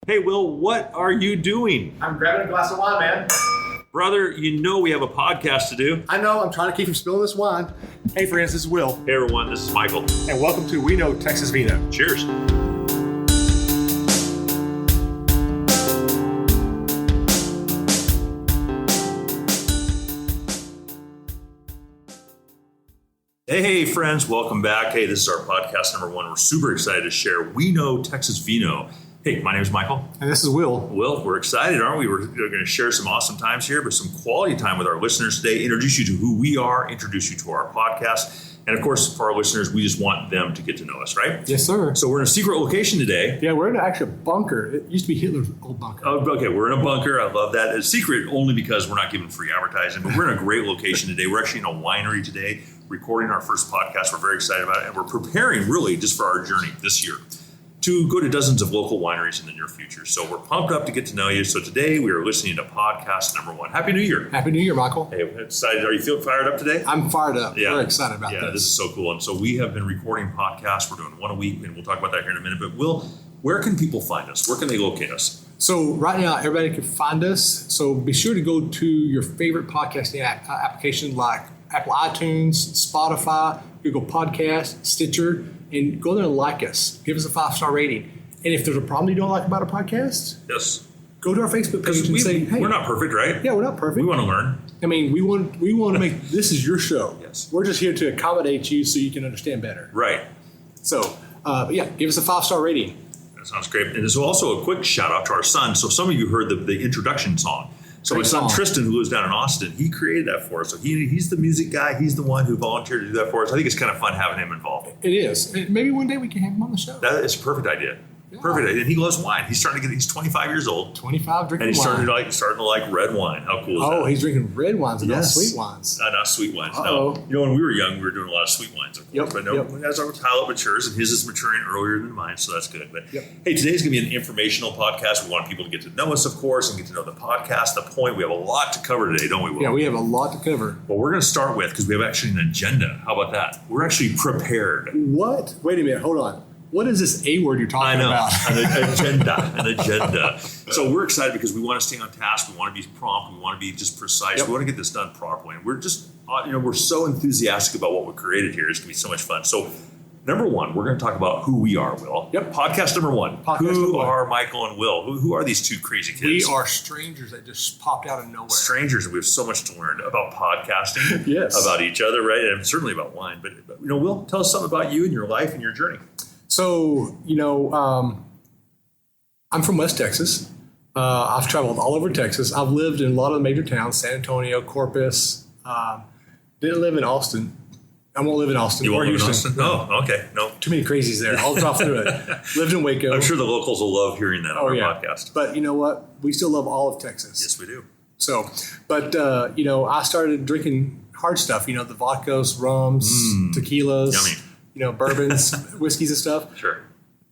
Hey, Will, what are you doing? I'm grabbing a glass of wine, man. Brother, you know we have a podcast to do. I know, I'm trying to keep from spilling this wine. Hey friends, this is Will. Hey, everyone, this is Michael. And welcome to We Know Texas Vino. Cheers. Hey, friends, welcome back. Hey, this is our podcast number 1. We're super excited to share We Know Texas Vino. Hey, my name is Michael. And this is Will. Will, we're excited, aren't we? We're going to share some awesome times here, but some quality time with our listeners today, introduce you to who we are, introduce you to our podcast. And of course, for our listeners, we just want them to get to know us, right? Yes, sir. So we're in a secret location today. Yeah, we're in actually a bunker. It used to be Hitler's old bunker. Oh, okay, we're in a bunker. I love that. It's secret only because we're not giving free advertising, but we're in a great location today. We're actually in a winery today, recording our first podcast. We're very excited about it, and we're preparing really just for our journey this year to go to dozens of local wineries in the near future. So we're pumped up to get to know you. So today we are listening to podcast number 1. Happy New Year. Happy New Year, Michael. Hey, excited. Are you feeling fired up today? I'm fired up. Yeah. We're excited about this. Yeah, this is so cool. And so we have been recording podcasts. We're doing one a week, and we'll talk about that here in a minute. But Will, where can people find us? Where can they locate us? So right now, everybody can find us. So be sure to go to your favorite podcasting application like Apple iTunes, Spotify, Google Podcast, Stitcher, and go there and like us. Give us a 5-star rating. And if there's a problem you don't like about a podcast, Yes. go to our Facebook page and say, hey. We're not perfect, right? Yeah, we're not perfect. We want to learn. I mean, we want to make this is your show. Yes. We're just here to accommodate you so you can understand better. Right. So, yeah, give us a 5-star rating. That sounds great. And there's also a quick shout out to our son. So some of you heard the introduction song. So my son Tristan, who lives down in Austin, he created that for us. So he's the music guy. He's the one who volunteered to do that for us. I think it's kind of fun having him involved. It is. Maybe one day we can have him on the show. That is a perfect idea. Yeah. Perfect idea. And he loves wine. He's 25 years old. 25 drinking And he's wine. starting to like red wine. How cool is that? Oh, he's drinking red wines and Yes. not sweet wines. Not sweet wines. Uh-oh. No. You know, when we were young, we were doing a lot of sweet wines, of course. Yep, But no, yep. as our palate matures, and his is maturing earlier than mine, so that's good. But Yep. hey, today's going to be an informational podcast. We want people to get to know us, of course, and get to know the podcast, the point. We have a lot to cover today, don't we, Will? Yeah, we have a lot to cover. Well, we're going to start with, because we have actually an agenda. How about that? We're actually prepared. What? Wait a minute. Hold on. What is this A word you're talking about? An agenda. So we're excited because we want to stay on task. We want to be prompt. We want to be just precise. Yep. We want to get this done properly. And we're just, we're so enthusiastic about what we created here. It's going to be so much fun. So number 1, we're going to talk about who we are, Will. Yep. Podcast number 1. Who are Michael and Will? Who are these two crazy kids? We are strangers that just popped out of nowhere. Strangers, and we have so much to learn about podcasting, Yes. about each other, right? And certainly about wine. But Will, tell us something about you and your life and your journey. So, I'm from West Texas. I've traveled all over Texas. I've lived in a lot of the major towns, San Antonio, Corpus. Didn't live in Austin. I won't live in Austin. You or won't live in Houston. Austin? No, okay, no. Too many crazies there. I'll drop through it. Lived in Waco. I'm sure the locals will love hearing that on our podcast. But you know what? We still love all of Texas. Yes, we do. So, but, I started drinking hard stuff, the vodkas, rums, tequilas, Yummy. Bourbons, whiskeys and stuff. Sure.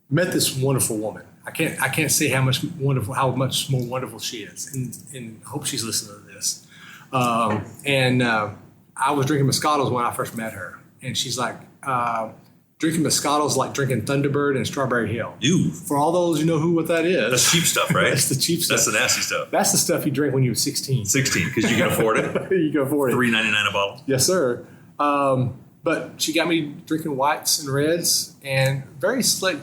Met this wonderful woman. I can't say how much more wonderful she is, and I hope she's listening to this. I was drinking Moscatos when I first met her, and she's like, drinking Moscatos like drinking Thunderbird and Strawberry Hill. Ew. For all those who know what that is, That's cheap stuff, right? That's the cheap stuff. That's the nasty stuff. That's the stuff you drink when you were 16. 16, because you can afford it. You can afford it. $3.99 a bottle. Yes, sir. But she got me drinking whites and reds and very slick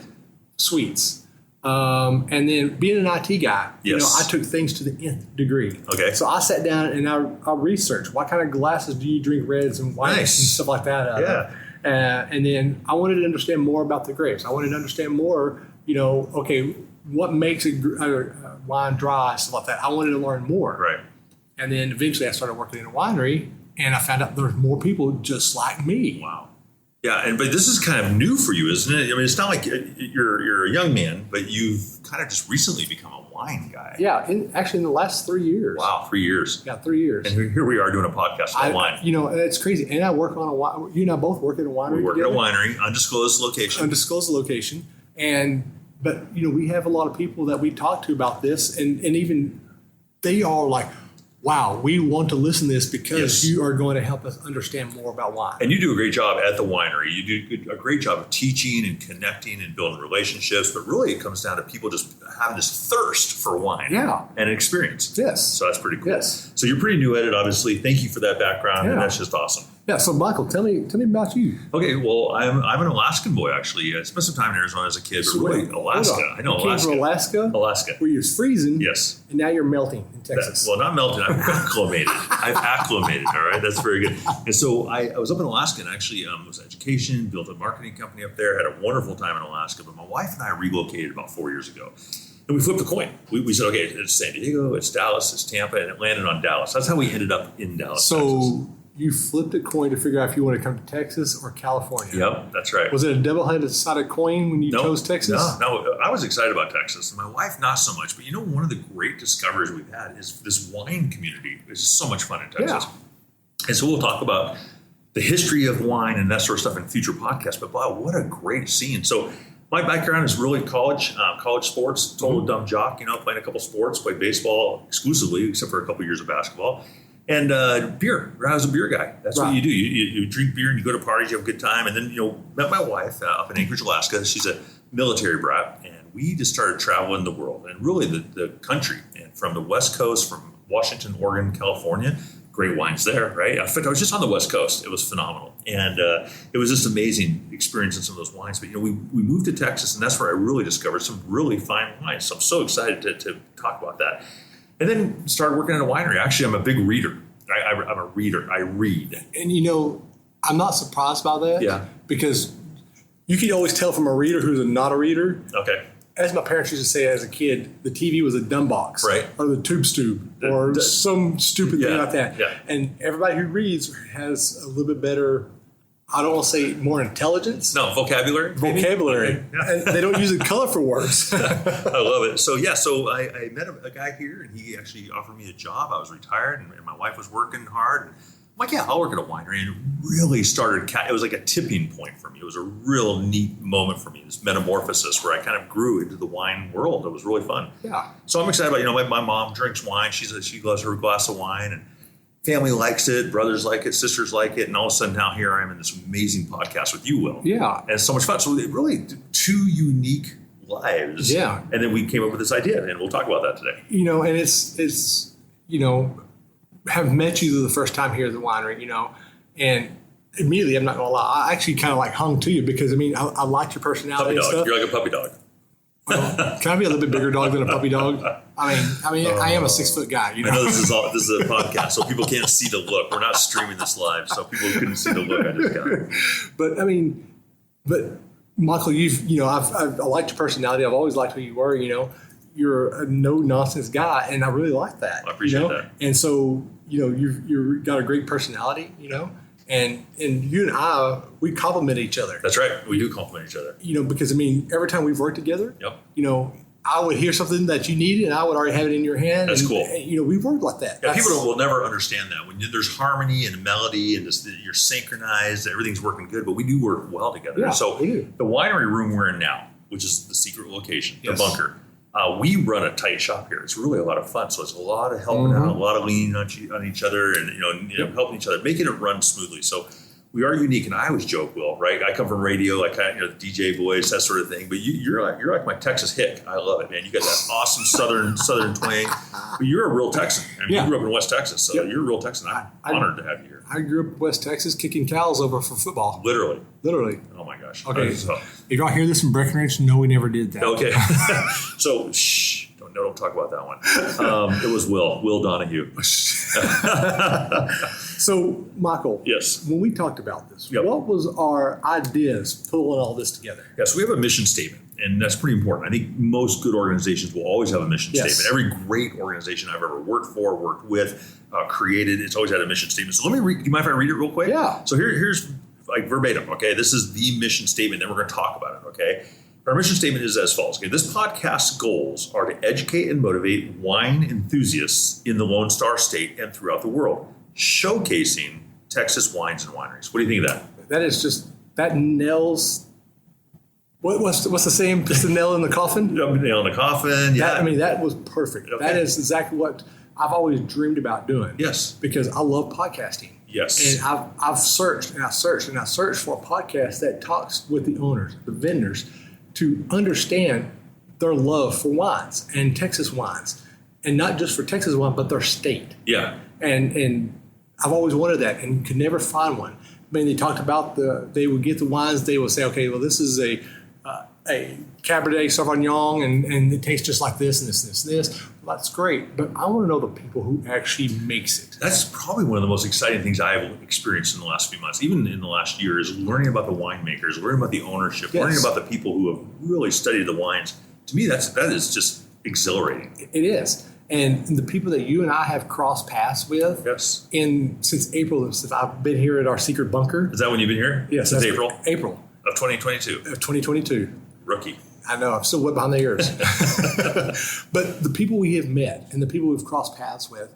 sweets. And then being an IT guy, Yes. I took things to the nth degree. Okay. So I sat down and I researched what kind of glasses do you drink reds and whites Nice. and stuff like that. Yeah. And then I wanted to understand more about the grapes. I wanted to understand more, what makes a wine dry, stuff like that. I wanted to learn more. Right. And then eventually I started working in a winery, and I found out there's more people just like me. Wow. Yeah, but this is kind of new for you, isn't it? I mean, it's not like you're a young man, but you've kind of just recently become a wine guy. Yeah, actually in the last 3 years. Wow, 3 years. Yeah, 3 years. And here we are doing a podcast about wine. It's crazy. And I work on a wine. You and I both work at a winery. We work at a together. winery, undisclosed location. Undisclosed location. But we have a lot of people that we talk to about this, and even they are like, wow, we want to listen to this because Yes. you are going to help us understand more about wine. And you do a great job at the winery. You do a great job of teaching and connecting and building relationships. But really, it comes down to people just having this thirst for wine Yeah. and experience. Yes. So that's pretty cool. Yes. So you're pretty new at it, obviously. Thank you for that background. And Yeah. that's just awesome. Yeah. So Michael, tell me about you. Okay, well, I'm an Alaskan boy, actually. I spent some time in Arizona as a kid, but really, wait, Alaska. hold on. I know You came from Alaska, Alaska. where you was freezing. Yes. And now you're melting in Texas. Well, not melted. I've acclimated. All right, that's very good. And so I was up in Alaska and actually was education, built a marketing company up there, had a wonderful time in Alaska. But my wife and I relocated about 4 years ago. And we flipped a coin. We said, okay, it's San Diego, it's Dallas, it's Tampa, and it landed on Dallas. That's how we ended up in Dallas, Texas. So you flipped a coin to figure out if you want to come to Texas or California. Yep, that's right. Was it a double-headed sided coin when you chose Texas? No, I was excited about Texas. My wife, not so much. But one of the great discoveries we've had is this wine community. It's just so much fun in Texas. Yeah. And so we'll talk about the history of wine and that sort of stuff in future podcasts. But wow, what a great scene. So my background is really college sports, total dumb jock, playing a couple sports, played baseball exclusively, except for a couple years of basketball. And beer. I was a beer guy. That's what Right. you do. You drink beer and you go to parties, you have a good time. And then, met my wife up in Anchorage, Alaska. She's a military brat. And we just started traveling the world and really the country. And from the West Coast, from Washington, Oregon, California, great wines there, right? In fact, I was just on the West Coast. It was phenomenal. And it was just amazing experiencing some of those wines. But, we moved to Texas, and that's where I really discovered some really fine wines. So I'm so excited to talk about that. And then started working at a winery. Actually, I'm a big reader. I'm a reader. I read. And I'm not surprised by that. Yeah. Because you can always tell from a reader who's not a reader. Okay. As my parents used to say as a kid, the TV was a dumb box. Right. Or the tube or some stupid thing Yeah, like that. yeah. And everybody who reads has a little bit better, I don't want to say more intelligence. No, vocabulary. maybe? Vocabulary. Yeah. And they don't use colorful words. I love it. So I met a guy here, and he actually offered me a job. I was retired, and my wife was working hard. And I'm like, yeah, I'll work at a winery. And it really started. It was like a tipping point for me. It was a real neat moment for me. This metamorphosis where I kind of grew into the wine world. It was really fun. Yeah. So I'm excited about. My mom drinks wine. She loves her glass of wine, and family likes it. Brothers like it. Sisters like it. And all of a sudden, now here I am in this amazing podcast with you, Will. Yeah. And it's so much fun. So it really two unique lives. Yeah. And then we came up with this idea, and we'll talk about that today. And it's have met you the first time here at the winery, and immediately, I'm not going to lie, I actually kind of hung to you because, I liked your personality Puppy and dog. stuff. You're like a puppy dog. Well, can I be a little bit bigger dog than a puppy dog? I am a 6 foot guy, I know this is a podcast, so people can't see the look. We're not streaming this live, so people couldn't see the look I just got. But Michael, I liked your personality. I've always liked who you were. You're a no nonsense guy, and I really like that. I appreciate that. And so you've got a great personality. And you and I, we complement each other. That's right. We do compliment each other. Because every time we've worked together, Yep. I would hear something that you needed, and I would already have it in your hand. That's and, cool. And, we've worked like that. Yeah, people will never understand that when there's harmony and melody and just you're synchronized, everything's working good. But we do work well together. Yeah, So we do. the winery room we're in now, which is the secret location, Yes. the bunker. We run a tight shop here. It's really a lot of fun. So it's a lot of helping out, a lot of leaning on each other, and helping each other, making it run smoothly. So we are unique, and I always joke, Will, right? I come from radio, like the DJ voice, that sort of thing. But you're like my Texas hick. I love it, man. You got that awesome southern twang. But you're a real Texan. Yeah. You grew up in West Texas, so Yep. you're a real Texan. I'm honored to have you here. I grew up in West Texas kicking cows over for football. Literally. Literally. Oh my gosh. Okay. So, If y'all hear this in Breckenridge, no, we never did that. okay. So shh. Don't talk about that one. It was Will Donahue. So, Michael, Yes. when we talked about this, Yep. what was our ideas pulling all this together? Yes, we have a mission statement, and that's pretty important. I think most good organizations will always have a mission Yes. statement. Every great organization I've ever worked for, worked with, created, it's always had a mission statement. So let me read. Do you mind if I read it real quick? Yeah. So here's like verbatim. Okay, this is the mission statement. Then we're going to talk about it. Okay. Our mission statement is as follows. Okay, this podcast's goals are to educate and motivate wine enthusiasts in the Lone Star State and throughout the world, showcasing Texas wines and wineries. What do you think of that? That is just, that nails, what's the saying, just the nail in the coffin? Nail in the coffin. Yeah. That was perfect. Okay. That is exactly what I've always dreamed about doing. Yes. Because I love podcasting. Yes. And I've searched and I searched and I searched for a podcast that talks with the owners, the vendors, to understand their love for wines and Texas wines. And not just for Texas wine, but their state. Yeah. And I've always wanted that and could never find one. I mean, they talked about they would get the wines, they would say, okay, well, this is a Cabernet Sauvignon and it tastes just like this and this and this and this. Well, that's great, but I want to know the people who actually makes it. That's probably one of the most exciting things I've experienced in the last few months, even in the last year, is learning about the winemakers, learning about the ownership, Yes. learning about the people who have really studied the wines. To me, that is just exhilarating. It is. And the people that you and I have crossed paths with Yes. since April, since I've been here at our secret bunker. Is that when you've been here? Yes, Since that's April April of 2022. of 2022. Rookie. I know, I'm still wet behind the ears. But the people we have met and the people we've crossed paths with,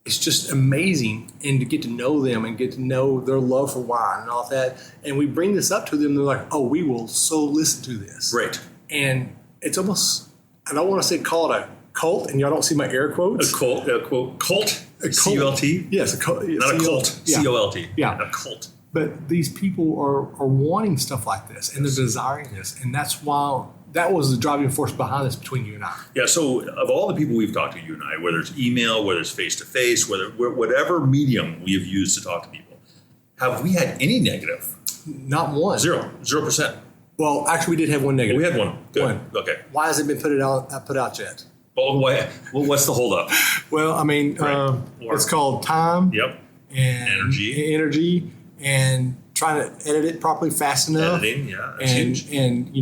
it's just amazing. And to get to know them and get to know their love for wine and all that. And we bring this up to them, they're like, oh, we will so listen to this. Right. And it's almost, I don't want to say call it a cult, and y'all don't see my air quotes. A cult. A cult. C-U-L-T? Yes, a cult. Not a cult. Yeah. C-O-L-T. Yeah. A cult. But these people are wanting stuff like this, and they're desiring this. And that's why that was the driving force behind this between you and I. Yeah, so of all the people we've talked to, you and I, whether it's email, whether it's face-to-face, whatever medium we have used to talk to people, have we had any negative? Not one. 0%. Well, actually, we did have one negative. We had one. Good. One. Okay. Why hasn't it been put out yet? Oh, well, what's the holdup? Well, I mean, Right. it's called time Yep. and Energy. and trying to edit it properly fast enough. Editing, yeah. That's huge. And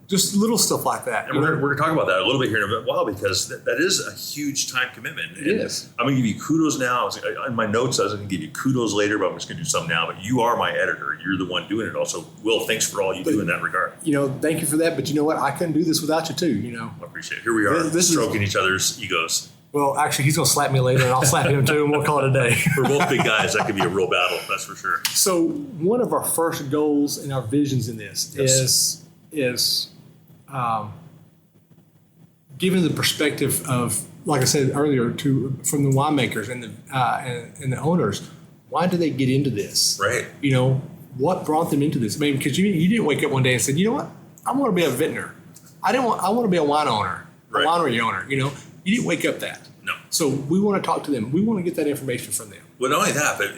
just little stuff like that. And we're going to talk about that a little bit here in a while because that is a huge time commitment. It is. I'm going to give you kudos now. In my notes, I was going to give you kudos later, but I'm just going to do some now. But you are my editor. You're the one doing it also. Will, thanks for all you do in that regard. Thank you for that. But you know what? I couldn't do this without you too, I appreciate it. Here we are, This is- stroking each other's egos. Well, actually, he's going to slap me later, and I'll slap him too, and we'll call it a day. We're both big guys. That could be a real battle, that's for sure. So one of our first goals and our visions in this Yes. is given the perspective of, like I said earlier, from the winemakers and the owners. Why do they get into this? Right. What brought them into this? I mean, because you didn't wake up one day and said, you know what, I want to be a vintner. I want to be a wine owner, Right. a winery owner. You didn't wake up that. No. So we want to talk to them. We want to get that information from them. Well, not only that, but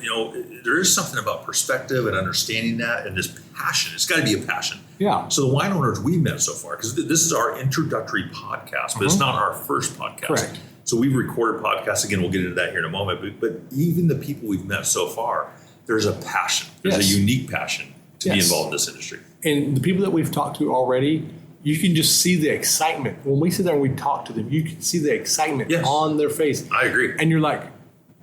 there is something about perspective and understanding that, and this passion. It's got to be a passion. Yeah. So the wine owners we've met so far, because this is our introductory podcast, but it's not our first podcast. Correct. So we've recorded podcasts again. We'll get into that here in a moment. But even the people we've met so far, there's a passion. There's Yes. a unique passion to be Yes. involved in this industry. And the people that we've talked to already, you can just see the excitement. When we sit there and we talk to them, you can see the excitement Yes. on their face. I agree. And you're like,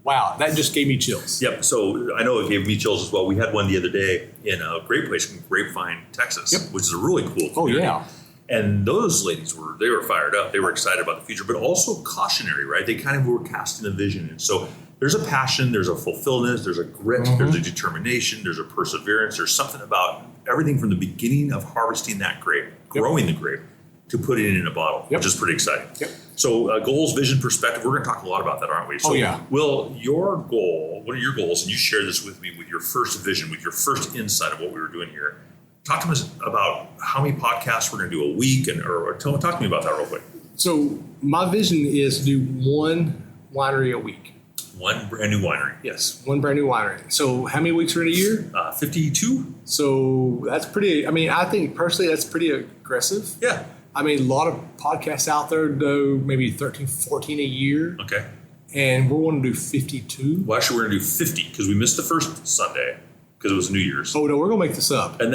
wow, that just gave me chills. Yep. So I know it gave me chills as well. We had one the other day in a great place in Grapevine, Texas, Yep. which is a really cool community. Oh, yeah. And those ladies were fired up. They were excited about the future, but also cautionary, right? They kind of were casting a vision. And so there's a passion, there's a fulfillment, there's a grit, there's a determination, there's a perseverance. There's something about everything from the beginning of harvesting that grape, growing the grape, to putting it in a bottle, Yep. which is pretty exciting. Yep. So goals, vision, perspective, we're going to talk a lot about that, aren't we? So, Oh, yeah. Will, your goal, what are your goals? And you share this with me with your first vision, with your first insight of what we were doing here. Talk to us about how many podcasts we're going to do a week, or talk to me about that real quick. So my vision is to do one winery a week. One brand new winery. Yes, one brand new winery. So how many weeks are in a year? 52? So that's pretty, I think personally that's pretty aggressive. Yeah. A lot of podcasts out there do maybe 13, 14 a year. Okay. And we're wanting to do 52. Well, actually, we're going to do 50 because we missed the first Sunday because it was New Year's. Oh, no, we're going to make this up. And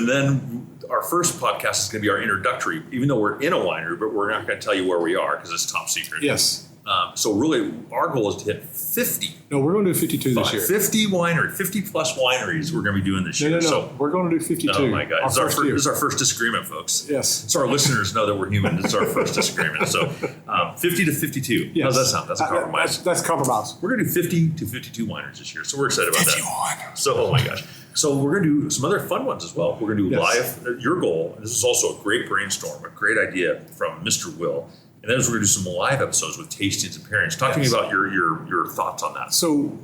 then our first podcast is going to be our introductory, even though we're in a winery, but we're not going to tell you where we are because it's top secret. Yes. So really, our goal is to hit 50. No, we're going to do 52 this year. 50 plus wineries we're going to be doing this year. No. So, We're going to do 52. oh my God. This year. is our first disagreement, folks. Yes. So our listeners know that we're human. It's our first disagreement. So 50 to 52. Yes. How does that sound? That's a compromise. That's compromise. We're going to do 50 to 52 wineries this year. So we're excited about 51. that. So, oh my gosh. So we're going to do some other fun ones as well. We're going to do Yes. live. Your goal, and this is also a great brainstorm, a great idea from Mr. Will, And then we're going to do some live episodes with tastings and pairings. Talk to me about your thoughts on that. So,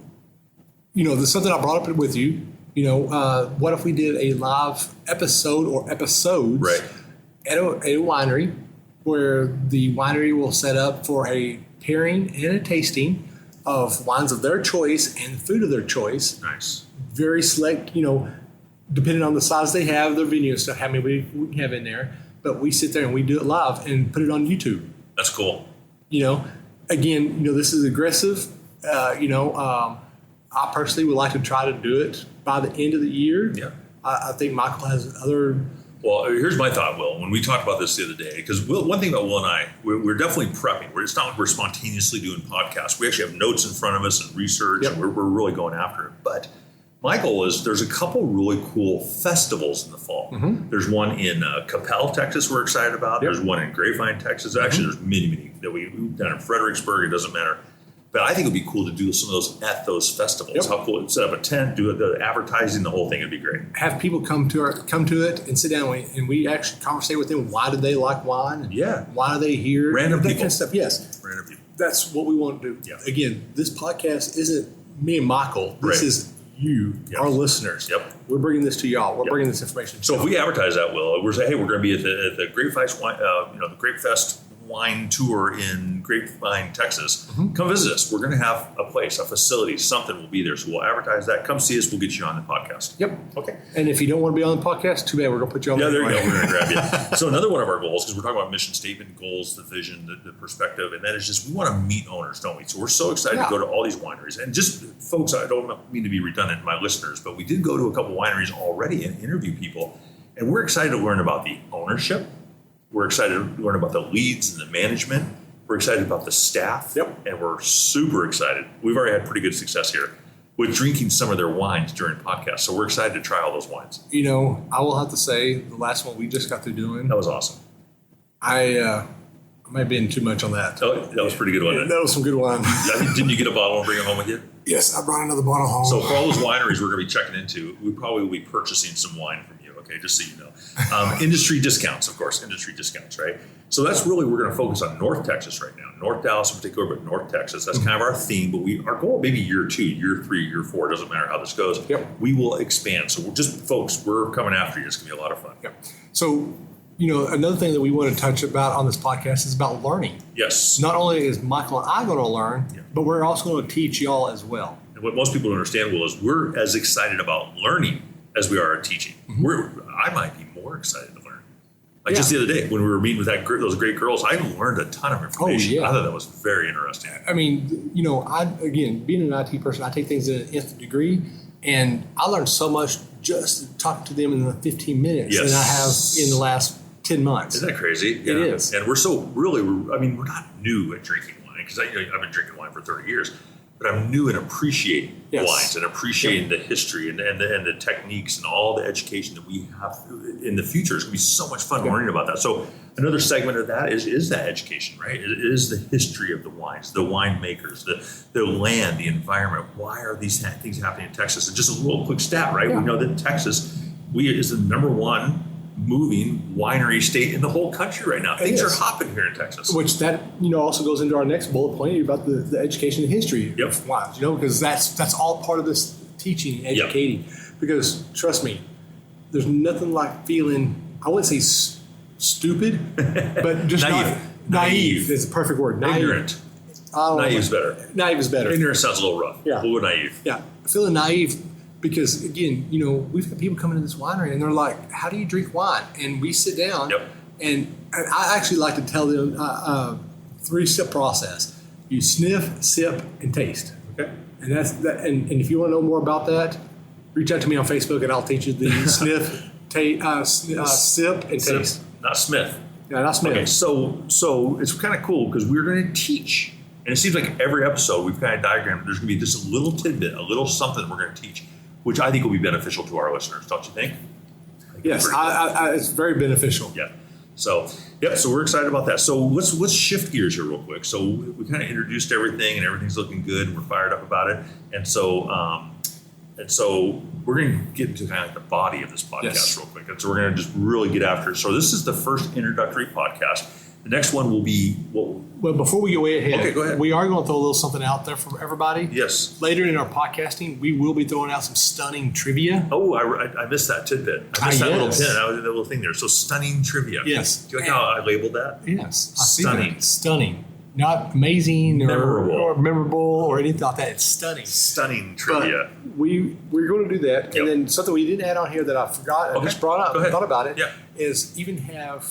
there's something I brought up with you. What if we did a live episode or episodes at a winery where the winery will set up for a pairing and a tasting of wines of their choice and food of their choice. Nice. Very select, depending on the size they have, their venue and stuff, how many we can have in there. But we sit there and we do it live and put it on YouTube. That's cool. Again, this is aggressive. I personally would like to try to do it by the end of the year. Yeah. I think Michael has other. Well, here's my thought, Will. When we talked about this the other day, because one thing about Will and I, we're definitely prepping. It's not like we're spontaneously doing podcasts. We actually have notes in front of us and research, and we're really going after it. But Michael, there's a couple really cool festivals in the fall. Mm-hmm. There's one in Capel, Texas, we're excited about. Yep. There's one in Grapevine, Texas. Actually, there's many that we've done in Fredericksburg. It doesn't matter. But I think it would be cool to do some of those at those festivals. Yep. How cool! Set up a tent, do the advertising, the whole thing. It'd be great. Have people come to it and sit down and we actually conversate with them. Why do they like wine? And why are they here? Random people. That kind of stuff. Yes. Random people. That's what we want to do. Yeah. Again, this podcast isn't me and Michael. This is you, our listeners. Yep. We're bringing this to y'all. We're bringing this information. So if we advertise that, Will, we're saying, hey, we're going to be at the Grapefest wine, the Grapefest wine tour in Grapevine, Texas. Mm-hmm. Come visit us. We're going to have a place, a facility, something will be there. So we'll advertise that. Come see us. We'll get you on the podcast. Yep. Okay. And if you don't want to be on the podcast, too bad. We're going to put you on. Yeah, there you go. We're going to grab you. So another one of our goals, because we're talking about mission statement, goals, the vision, the perspective, and that is just we want to meet owners, don't we? So we're so excited to go to all these wineries. And just folks, I don't mean to be redundant to my listeners, but we did go to a couple wineries already and interview people. And we're excited to learn about the ownership. We're excited to learn about the leads and the management. We're excited about the staff. Yep. And we're super excited. We've already had pretty good success here with drinking some of their wines during podcasts. So we're excited to try all those wines. I will have to say the last one we just got through doing. That was awesome. I might have been too much on that. Oh, that was pretty good, wasn't it? That was some good wine. Didn't you get a bottle and bring it home with you? Yes, I brought another bottle home. So for all those wineries we're going to be checking into, we probably will be purchasing some wine from you, okay, just so you know. Industry discounts, of course, right? So that's really, we're going to focus on North Texas right now. North Dallas in particular, but North Texas. That's kind of our theme, but our goal maybe year 2, year 3, year 4, doesn't matter how this goes. Yep. We will expand. So we're coming after you. It's going to be a lot of fun. Yep. So, another thing that we want to touch about on this podcast is about learning. Yes. Not only is Michael and I going to learn, but we're also going to teach y'all as well. And what most people don't understand, Will, is we're as excited about learning as we are teaching. Mm-hmm. I might be more excited to learn. Like just the other day when we were meeting with those great girls, I learned a ton of information. Oh, yeah. I thought that was very interesting. I mean, being an IT person, I take things in an nth degree, and I learned so much just talking to them in the 15 minutes than I have in the last 10 months. Isn't that crazy? It is. And we're we're not new at drinking wine, because I've been drinking wine for 30 years. But I'm new in appreciating wines and appreciating the history and the techniques and all the education that we have in the future. It's going to be so much fun learning about that. So another segment of that is that education, right? It is the history of the wines, the winemakers, the land, the environment. Why are these things happening in Texas? And just a little quick stat, right? We know that Texas is the number one moving winery state in the whole country right now. Things are hopping here in Texas. Which that also goes into our next bullet point about the education and history of wines. Because that's all part of this teaching, educating. Because trust me, there's nothing like feeling, I wouldn't say stupid, but just naive is the perfect word. Ignorant. Naive is better. Naive is better. Ignorant sounds a little rough. Yeah. We'll go naive. Yeah. Feeling naive. Because, again, we've got people coming to this winery and they're like, how do you drink wine? And we sit down and I actually like to tell them a 3-step process. You sniff, sip, and taste. Okay. And that's that. And if you want to know more about that, reach out to me on Facebook and I'll teach you the sniff, sip, and taste. Not Smith. Yeah, not Smith. Okay, so it's kind of cool because we're going to teach. And it seems like every episode we've kind of diagrammed, there's going to be just a little tidbit, a little something we're going to teach, which I think will be beneficial to our listeners, don't you think? Yes, it's very beneficial. Yeah. So we're excited about that. So let's shift gears here real quick. So we kind of introduced everything, and everything's looking good, and we're fired up about it. And so we're going to get into kind of like the body of this podcast real quick. And so we're going to just really get after it. So this is the first introductory podcast. The next one will be Well, before we go ahead, Okay, go ahead. we are going to throw a little something out there for everybody. yes. Later in our podcasting, we will be throwing out some stunning trivia. Oh, I missed that tidbit. I missed that little yes. pin. That little thing there. So stunning trivia. Yes. Do you like how I labeled that? Yes. I see Stunning. that. Stunning. Not amazing Memorable. or memorable or anything like that. It's stunning. Stunning But trivia. we're going to do that. Yep. And then something we didn't add on here that I forgot, I Okay. just brought up, Go ahead. thought about it, Yeah. is even have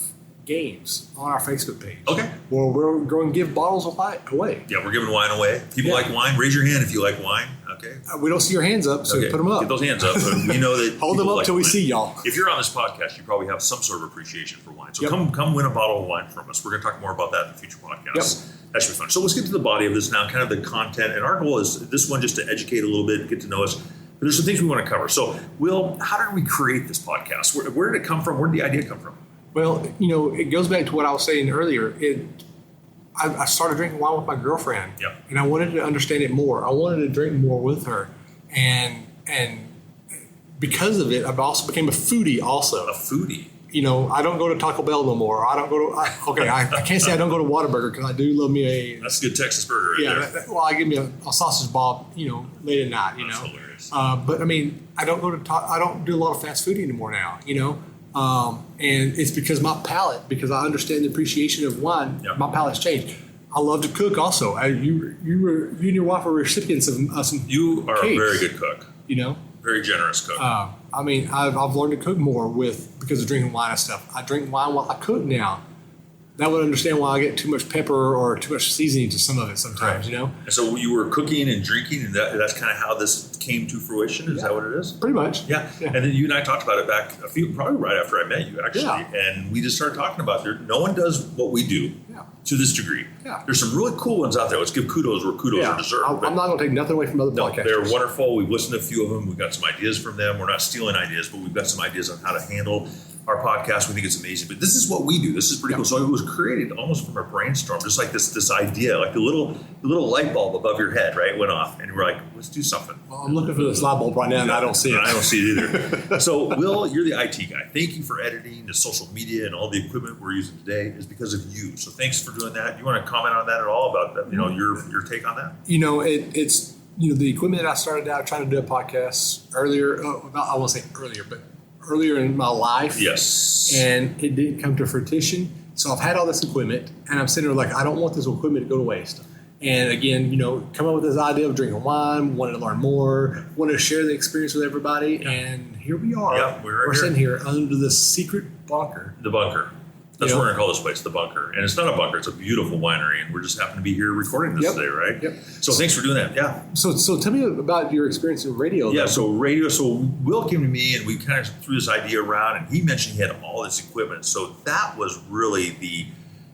games on our Facebook page. Okay. Where we're going to give bottles away. Yeah, we're giving wine away. People Yeah. like wine. Raise your hand if you like wine. Okay. We don't see your hands up, so Okay. put them up. Get those hands up. But we know that Hold them people up like till we wine. see y'all. If you're on this podcast, you probably have some sort of appreciation for wine. So Yep. come win a bottle of wine from us. We're going to talk more about that in future podcasts. That should be fun. So let's get to the body of this now, kind of the content. And our goal is this one just to educate a little bit, get to know us. But there's some things we want to cover. So, Will, how did we create this podcast? Where did it come from? Where did the idea come from? Well, it goes back to what I was saying earlier. I started drinking wine with my girlfriend, Yep. and I wanted to understand it more. I wanted to drink more with her, and because of it, I also became a foodie. Also, A foodie. I don't go to Taco Bell no more. I don't go to. I can't say I don't go to Whataburger because I do love me a. That's a good Texas burger right there. Well, I give me a sausage bob, late at night. That's hilarious. But I mean, I don't go to. I don't do a lot of fast food anymore now. And it's because because I understand the appreciation of wine. Yep. My palate's changed. I love to cook also. You and your wife are recipients of some. You are cakes, a very good cook. Very generous cook. I mean, I've learned to cook more because of drinking wine and stuff. I drink wine while I cook now. That would understand why I get too much pepper or too much seasoning to some of it sometimes. And so you were cooking and drinking, and that's kind of how this came to fruition. Is that what it is? Pretty much. Yeah. And then you and I talked about it back probably right after I met you, actually. Yeah. And we just started talking about no one does what we do to this degree. Yeah. There's some really cool ones out there. Let's give kudos where kudos are deserved. I'm not going to take nothing away from other No, podcasts. they're wonderful. We've listened to a few of them. We've got some ideas from them. We're not stealing ideas, but we've got some ideas on how to handle our podcast. We think it's amazing. But this is what we do. This is pretty cool. So it was created almost from a brainstorm, just like this idea, like the little light bulb above your head, right, went off. And we're like, let's do something. Well, I'm looking for this light bulb right now, and I don't see it. I don't see it either. So, Will, you're the IT guy. Thank you for editing the social media and all the equipment we're using today is because of you. So thanks for doing that. You want to comment on that at all about that? Your take on that? It's the equipment that I started out trying to do a podcast earlier. I won't say earlier, but earlier in my life. Yes. And it didn't come to fruition. So I've had all this equipment, and I'm sitting there like, I don't want this equipment to go to waste. And again, come up with this idea of drinking wine, wanted to learn more, wanted to share the experience with everybody, and here we are. Yeah, we're sitting here under the secret bunker. The bunker. That's what we're going to call this place, the bunker. And it's not a bunker, it's a beautiful winery, and we're just happen to be here recording this today, right? Yep. So thanks for doing that. Yeah. So tell me about your experience in radio. Yeah, though. so radio. So Will came to me, and we kind of threw this idea around, and he mentioned he had all this equipment. So that was really the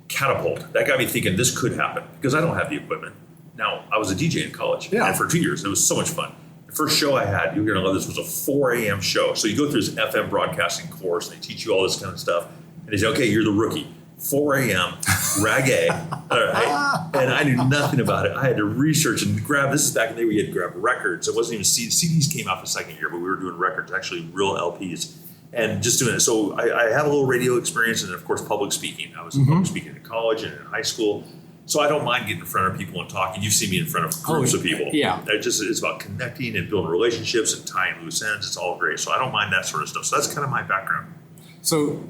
catapult. That got me thinking this could happen because I don't have the equipment. Now, I was a DJ in college, and for 2 years, it was so much fun. The first show I had, you're going to love this, was a 4 a.m. show. So you go through this FM broadcasting course, and they teach you all this kind of stuff. And they say, okay, you're the rookie. 4 a.m., reggae. All right. And I knew nothing about it. I had to research and grab, this is back in the day we had to grab records. It wasn't even CDs came out the second year, but we were doing records, actually real LPs. And just doing it. So I have a little radio experience and, of course, public speaking. I was public speaking in college and in high school. So I don't mind getting in front of people and talking. You see me in front of groups of people. Yeah. It's about connecting and building relationships and tying loose ends. It's all great. So I don't mind that sort of stuff. So that's kind of my background. So,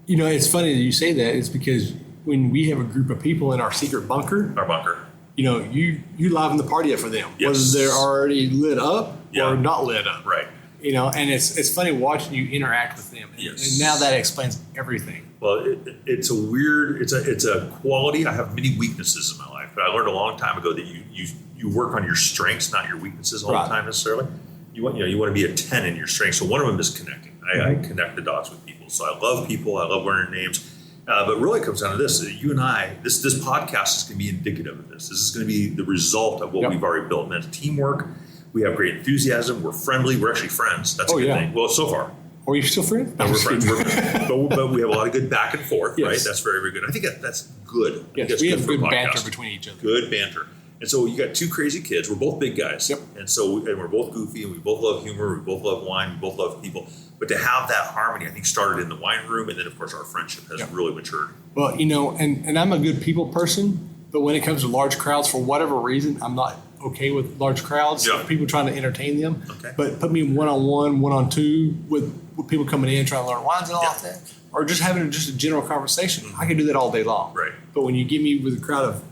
it's funny that you say that. It's because when we have a group of people in our secret bunker, Our bunker. you liven the party up for them, Yes. whether they're already lit up Yeah. or not lit up. Right. And it's funny watching you interact with them. Yes. And now that explains everything. Well, it's a quality. I have many weaknesses in my life, but I learned a long time ago that you work on your strengths, not your weaknesses all the time necessarily. You want to be a 10 in your strengths. So one of them is connecting. I connect the dots with people. So I love people. I love learning names. But really it comes down to this. You and I, this podcast is going to be indicative of this. This is going to be the result of what we've already built. And it's teamwork. We have great enthusiasm. We're friendly. We're actually friends. That's a good thing. Well, so far. Are you still friends? No, we're friends. But we have a lot of good back and forth, Yes. right? That's very, very good. I think that's good. Yes, we have good banter between each other. Good banter. And so you got two crazy kids. We're both big guys. Yep. And we're both goofy, and we both love humor. We both love wine. We both love people. But to have that harmony, I think started in the wine room, and then of course our friendship has really matured. Well, and I'm a good people person, but when it comes to large crowds, for whatever reason, I'm not okay with large crowds. Yeah. People trying to entertain them. Okay. But put me one-on-one, one-on-two with people coming in trying to learn wines and all that, or just having just a general conversation. I can do that all day long. Right. But when you get me with a crowd of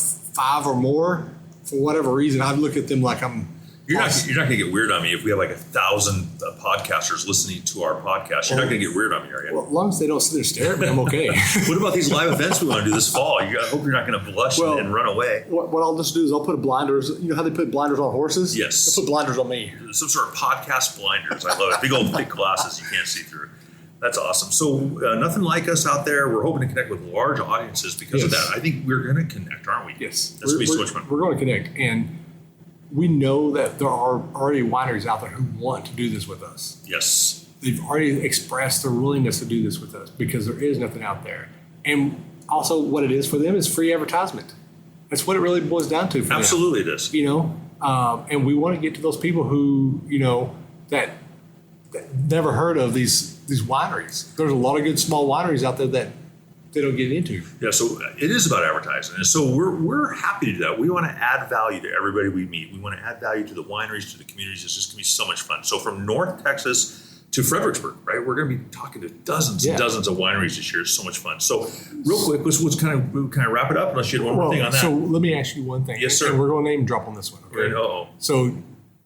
5 or more, for whatever reason, I look at them like I'm. You're not going to get weird on me if we have like 1,000 podcasters listening to our podcast. You're not going to get weird on me, are you? Well, as long as they don't sit there and stare at me, I'm okay. What about these live events we want to do this fall? I hope you're not going to blush and run away. What I'll just do is I'll put blinders. You know how they put blinders on horses? Yes. They'll put blinders on me. Some sort of podcast blinders. I love it. Big old thick glasses you can't see through. That's awesome. So nothing like us out there. We're hoping to connect with large audiences because of that. I think we're going to connect, aren't we? Yes. That's going to be so much fun. We're going to connect. And we know that there are already wineries out there who want to do this with us. Yes. They've already expressed their willingness to do this with us because there is nothing out there. And also what it is for them is free advertisement. That's what it really boils down to for them. Absolutely it is. And we want to get to those people who, that never heard of these wineries. There's a lot of good small wineries out there that they don't get into. Yeah, so it is about advertising. And so we're happy to do that. We want to add value to everybody we meet. We want to add value to the wineries, to the communities. It's just going to be so much fun. So from North Texas to Fredericksburg, right? We're going to be talking to dozens and dozens of wineries this year. It's so much fun. So real quick, let's kind of wrap it up unless you had one more thing on that. So let me ask you one thing. Yes, sir. And we're going to name drop on this one. Okay? Uh-oh. So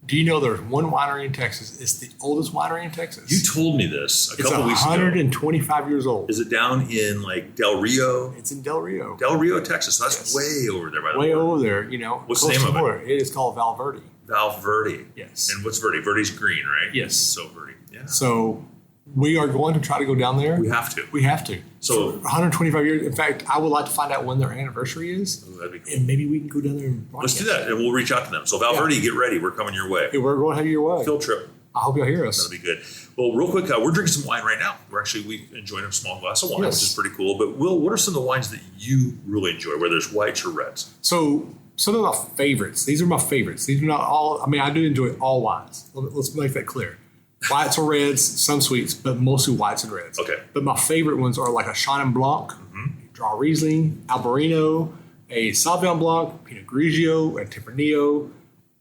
do you know there's one winery in Texas? It's the oldest winery in Texas. You told me this a It's couple weeks ago. 125 years old. Is it down in like Del Rio? It's in Del Rio. Del Rio, Texas. So that's way over there by the Way border. over there, What's the close name to of it? border. It is called Val Verde. Val Verde. Yes. And what's Verde? Verde's green, right? Yes. So Verde. Yeah. So we are going to try to go down there. We have to. We have to. So- For 125 years. In fact, I would like to find out when their anniversary is. Ooh, that'd be cool. And maybe we can go down there and Let's do broadcast. that, and we'll reach out to them. So Val Verde, get ready. We're coming your way. Hey, we're going to have your way. Field trip. I hope you'll hear us. That'll be good. Well, real quick, we're drinking some wine right now. We enjoyed a small glass of wine, Yes. which is pretty cool. But Will, what are some of the wines that you really enjoy, whether it's whites or reds? So some of my favorites. These are my favorites. These are not all. I mean, I do enjoy all wines. Let's make that clear. Whites or reds, some sweets, but mostly whites and reds. Okay. But my favorite ones are like a Chenin Blanc, Draw Riesling, Albarino, a Sauvignon Blanc, Pinot Grigio, a Tempranillo.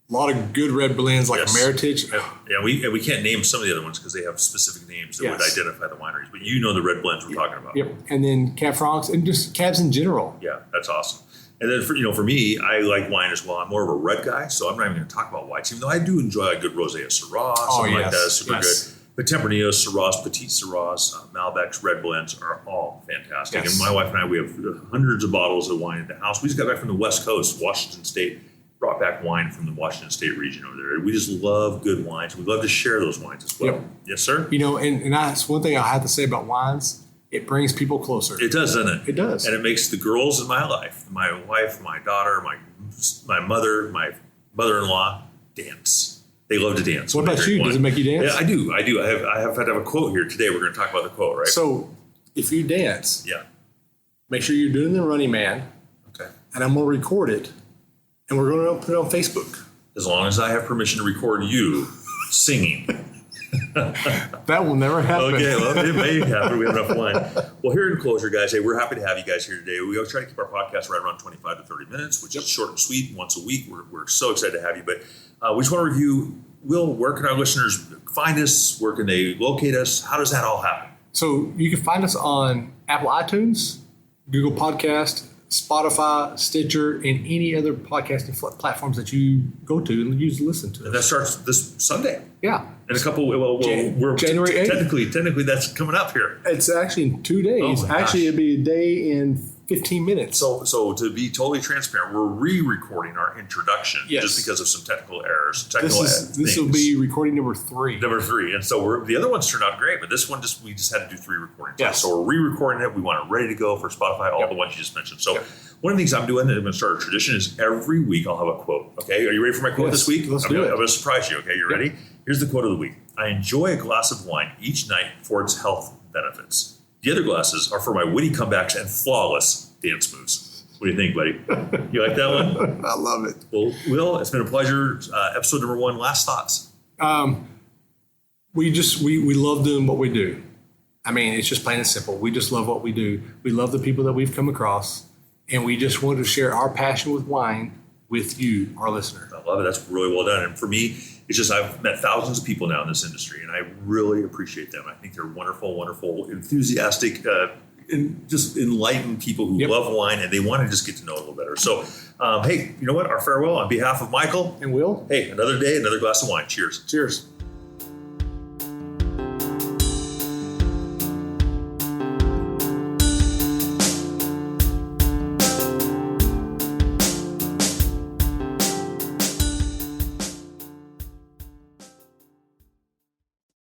A lot of good red blends like Yes. a Meritage. Yeah, we can't name some of the other ones because they have specific names that would Yes. identify the wineries. But you know the red blends we're talking about. Yep. And then Cab Francs and just cabs in general. Yeah, that's awesome. And then for me, I like wine as well. I'm more of a red guy, so I'm not even going to talk about whites, even though I do enjoy a good rosé of Syrah, something like that is super good. But Tempranillo, Syrahs, Petit Syrahs, Malbecs, red blends are all fantastic. Yes. And my wife and I, we have hundreds of bottles of wine at the house. We just got back from the West Coast, Washington State, brought back wine from the Washington State region over there. We just love good wines. We love to share those wines as well. Yep. Yes, sir? And that's one thing I have to say about wines. It brings people closer. It does, doesn't it? It does. And it makes the girls in my life, my wife, my daughter, my mother, my mother-in-law, dance. They love to dance. What when they about drink you? wine. Does it make you dance? Yeah, I do. I have had to have a quote here today. We're going to talk about the quote, right? So if you dance, Yeah. make sure you're doing the Running Man, Okay. and I'm going to record it, and we're going to put it on Facebook. As long as I have permission to record you singing. That will never happen. Okay, well, it may happen. We have enough wine. Well, here in closure, guys, hey, we're happy to have you guys here today. We always try to keep our podcast right around 25 to 30 minutes, which is short and sweet, once a week. We're so excited to have you. But we just want to review, Will, where can our listeners find us? Where can they locate us? How does that all happen? So you can find us on Apple iTunes, Google Podcast, Spotify, Stitcher, and any other podcasting platforms that you go to and use to listen to And us. that starts this Sunday. Yeah. In a couple, we're January 8th. technically that's coming up here. It's actually in 2 days. Oh my Actually, gosh. it'll be a day in 15 minutes. So to be totally transparent, we're re-recording our introduction Yes. just because of some technical errors. This will be recording number 3. number 3, and so the other ones turned out great, but this one we just had to do 3 recordings. Yes. So we're re-recording it. We want it ready to go for Spotify, all the ones you just mentioned. So one of the things I'm doing that I'm going to start a tradition is every week I'll have a quote. Okay, are you ready for my quote Yes, this week? let's I'm do gonna, it. I'm going to surprise you. Okay, you ready? Here's the quote of the week. I enjoy a glass of wine each night for its health benefits. The other glasses are for my witty comebacks and flawless dance moves. What do you think, buddy? You like that one? I love it. Well, Will, it's been a pleasure. Episode number 1, last thoughts. we love doing what we do. I mean, it's just plain and simple. We just love what we do. We love the people that we've come across, and we just want to share our passion with wine with you, our listener. I love it. That's really well done. And for me, it's just I've met thousands of people now in this industry, and I really appreciate them. I think they're wonderful, wonderful, enthusiastic, and just enlightened people who love wine, and they want to just get to know it a little better. So, hey, you know what? Our farewell on behalf of Michael And Will? Hey, another day, another glass of wine. Cheers. Cheers.